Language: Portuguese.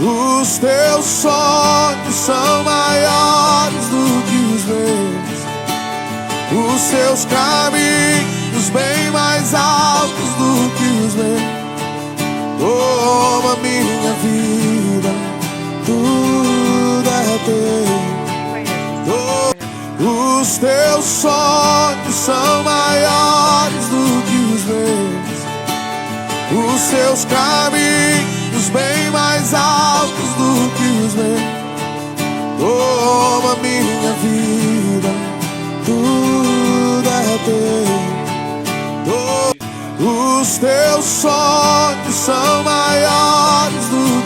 Os teus sonhos são maiores do que os meus, os seus caminhos bem mais altos do que os meus. Toma minha vida, tudo é teu. Os teus sonhos são maiores do que os meus, os seus caminhos bem mais altos do que os meus. Toma minha vida, tudo é teu. Os teus sonhos são maiores do